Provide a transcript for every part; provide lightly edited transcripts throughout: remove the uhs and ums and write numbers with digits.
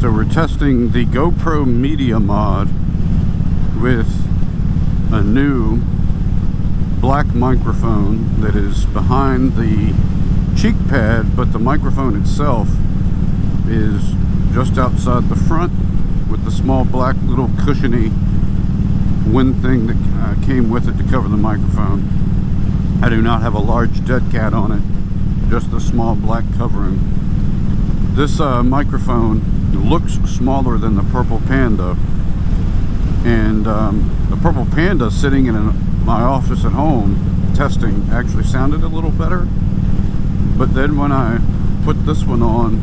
So we're testing the GoPro Media Mod with a new black microphone that is behind the cheek pad, but the microphone itself is just outside the front with the small black little cushiony wind thing that came with it to cover the microphone. I do not have a large dead cat on it, just a small black covering. This microphone looks smaller than the Purple Panda, and the Purple Panda sitting in my office at home testing actually sounded a little better, but then when I put this one on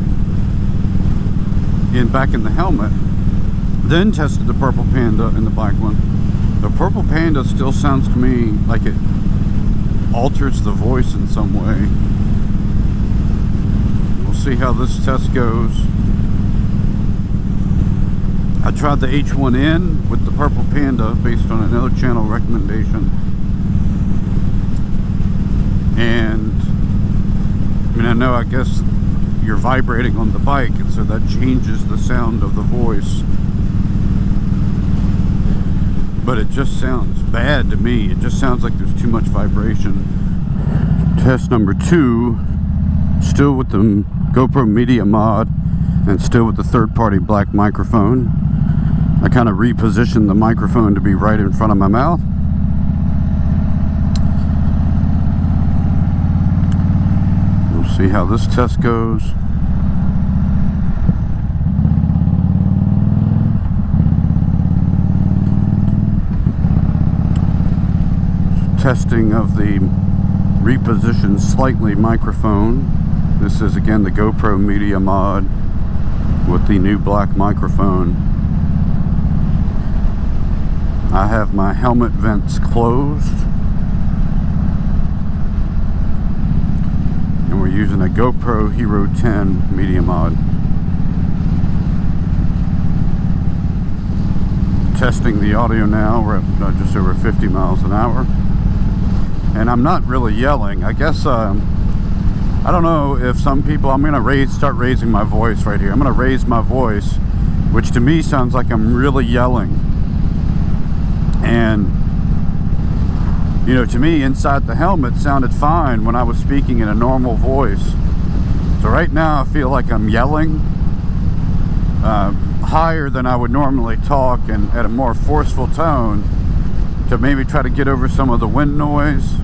back in the helmet, then tested the Purple Panda and the black one, the Purple Panda still sounds to me like it alters the voice in some way. We'll see how this test goes. I tried the H1N with the Purple Panda based on another channel recommendation, and I guess you're vibrating on the bike, and so that changes the sound of the voice, but it just sounds bad to me. It just sounds like there's too much vibration. Test number 2, still with the GoPro Media Mod and still with the third-party black microphone. I kind of repositioned the microphone to be right in front of my mouth. We'll see how this test goes. Testing of the repositioned slightly microphone. This is again the GoPro Media Mod with the new black microphone. I have my helmet vents closed, and we're using a GoPro Hero 10 Media Mod. Testing the audio now. We're at just over 50 miles an hour, and I'm not really yelling. I guess I don't know if some people, I'm gonna start raising my voice right here. I'm gonna raise my voice, which to me sounds like I'm really yelling. And to me, inside the helmet sounded fine when I was speaking in a normal voice. So right now I feel like I'm yelling higher than I would normally talk, and at a more forceful tone to maybe try to get over some of the wind noise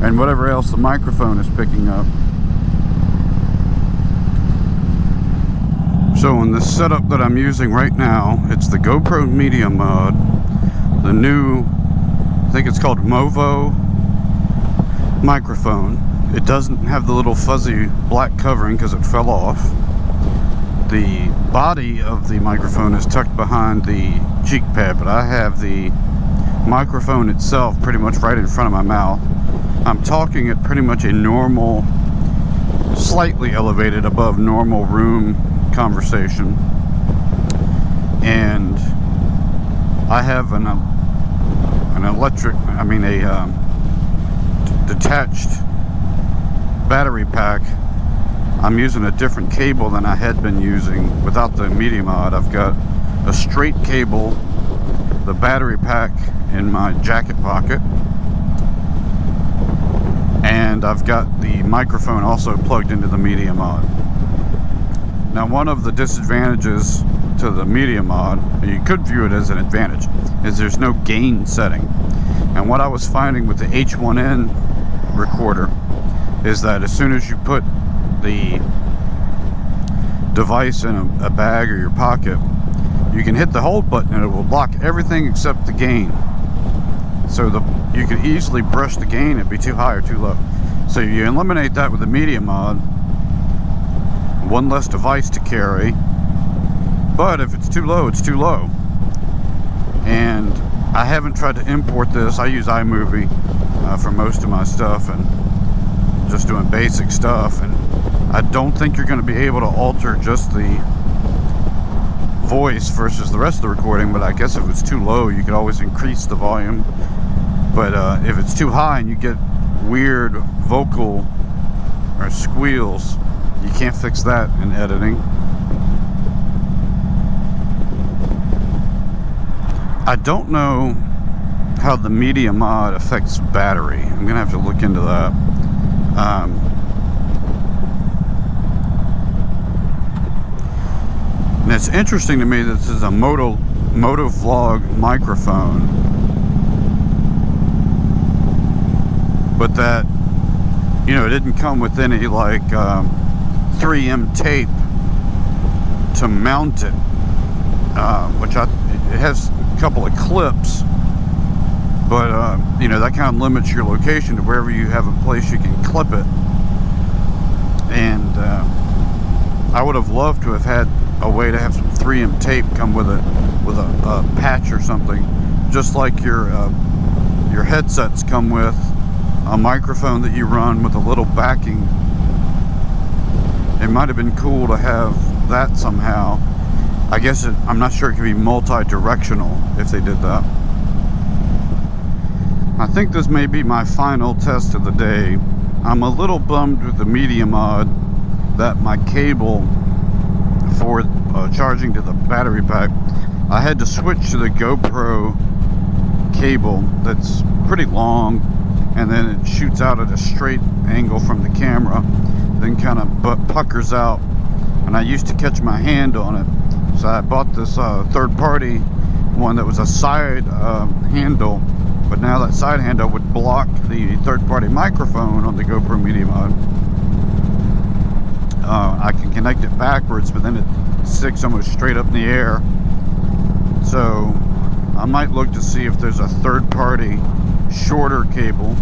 and whatever else the microphone is picking up. So in the setup that I'm using right now, it's the GoPro Media Mod, the new, I think it's called Movo Microphone. It doesn't have the little fuzzy black covering because it fell off. The body of the microphone is tucked behind the cheek pad, but I have the microphone itself pretty much right in front of my mouth. I'm talking at pretty much a normal, slightly elevated above normal room conversation, and I have a detached battery pack. I'm using a different cable than I had been using without the Media Mod. I've got a straight cable, the battery pack in my jacket pocket, and I've got the microphone also plugged into the Media Mod. Now, one of the disadvantages to the Media Mod, you could view it as an advantage, is there's no gain setting. And what I was finding with the H1N recorder is that as soon as you put the device in a bag or your pocket, you can hit the hold button and it will block everything except the gain. So you can easily brush the gain. It'd be too high or too low. So you eliminate that with the Media Mod. One less device to carry, but if it's too low, it's too low. And I haven't tried to import this. I use iMovie for most of my stuff, and just doing basic stuff, and I don't think you're going to be able to alter just the voice versus the rest of the recording, but I guess if it's too low, you could always increase the volume. But if it's too high and you get weird vocal or squeals, you can't fix that in editing. I don't know how the Media Mod affects battery. I'm gonna have to look into that. And it's interesting to me that this is a Motovlog microphone, but that, you know, it didn't come with any like 3M tape to mount it, which it has a couple of clips, but you know, that kind of limits your location to wherever you have a place you can clip it. And I would have loved to have had a way to have some 3M tape come with a patch or something, just like your headsets come with a microphone that you run with a little backing. It might have been cool to have that somehow. I guess I'm not sure it could be multi-directional if they did that. I think this may be my final test of the day. I'm a little bummed with the Media Mod that my cable for charging to the battery pack, I had to switch to the GoPro cable that's pretty long, and then it shoots out at a straight angle from the camera, then kind of puckers out, and I used to catch my hand on it, so I bought this third-party one that was a side handle, but now that side handle would block the third-party microphone on the GoPro Media Mod. I can connect it backwards, but then it sticks almost straight up in the air. So I might look to see if there's a third-party shorter cable.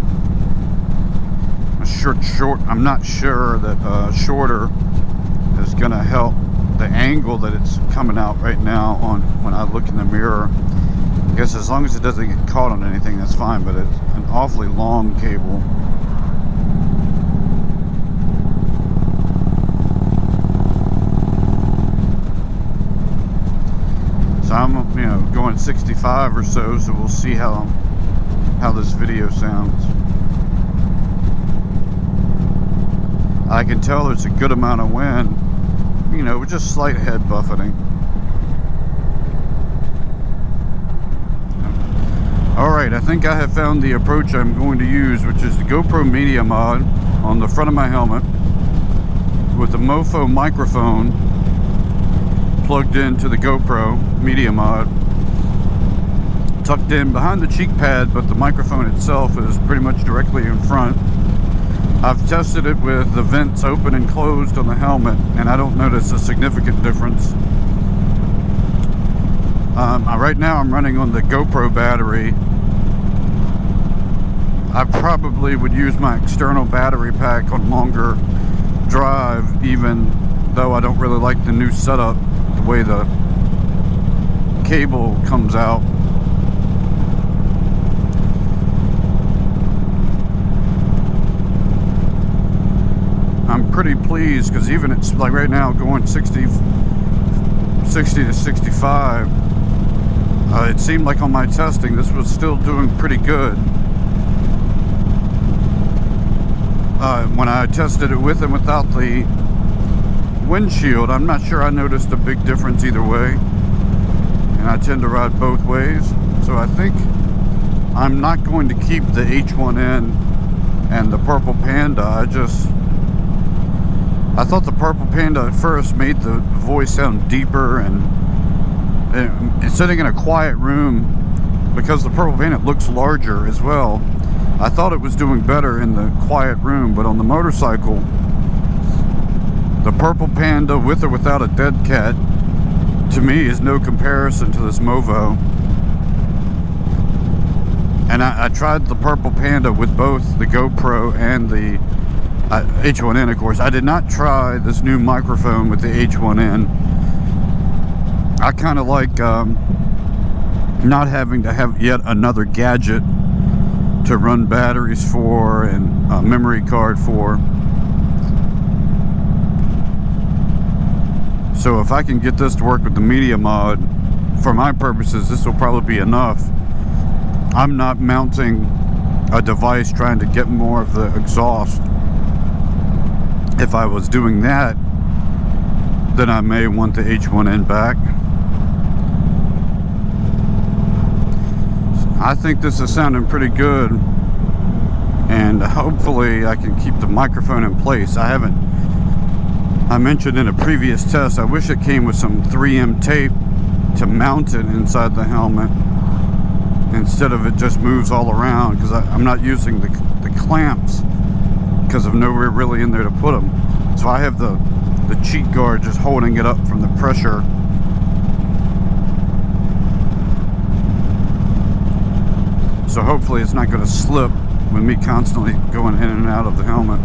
I'm not sure that shorter is going to help the angle that it's coming out right now on when I look in the mirror. I guess as long as it doesn't get caught on anything, that's fine, but it's an awfully long cable. So I'm, you know, going 65 or so, so we'll see how this video sounds. I can tell there's a good amount of wind, you know, with just slight head buffeting. Alright, I think I have found the approach I'm going to use, which is the GoPro Media Mod on the front of my helmet with the Movo Microphone plugged into the GoPro Media Mod, tucked in behind the cheek pad, but the microphone itself is pretty much directly in front. I've tested it with the vents open and closed on the helmet, and I don't notice a significant difference. Right now I'm running on the GoPro battery. I probably would use my external battery pack on longer drive, even though I don't really like the new setup, the way the cable comes out. I'm pretty pleased, because even it's like right now going 60 to 65, it seemed like on my testing this was still doing pretty good. When I tested it with and without the windshield, I'm not sure I noticed a big difference either way, and I tend to ride both ways, so I think I'm not going to keep the H1N and the Purple Panda. I thought the Purple Panda at first made the voice sound deeper, and sitting in a quiet room, because the Purple Panda looks larger as well, I thought it was doing better in the quiet room. But on the motorcycle, the Purple Panda, with or without a dead cat, to me is no comparison to this Movo. And I tried the Purple Panda with both the GoPro and the H1N, of course. I did not try this new microphone with the H1N. I kind of like not having to have yet another gadget to run batteries for and a memory card for. So if I can get this to work with the Media Mod, for my purposes, this will probably be enough. I'm not mounting a device trying to get more of the exhaust. If I was doing that, then I may want the H1N back. I think this is sounding pretty good, and hopefully I can keep the microphone in place. I mentioned in a previous test, I wish it came with some 3M tape to mount it inside the helmet instead of it just moves all around, because I'm not using the clamps because of nowhere really in there to put them. So I have the cheek guard just holding it up from the pressure. So hopefully it's not going to slip with me constantly going in and out of the helmet.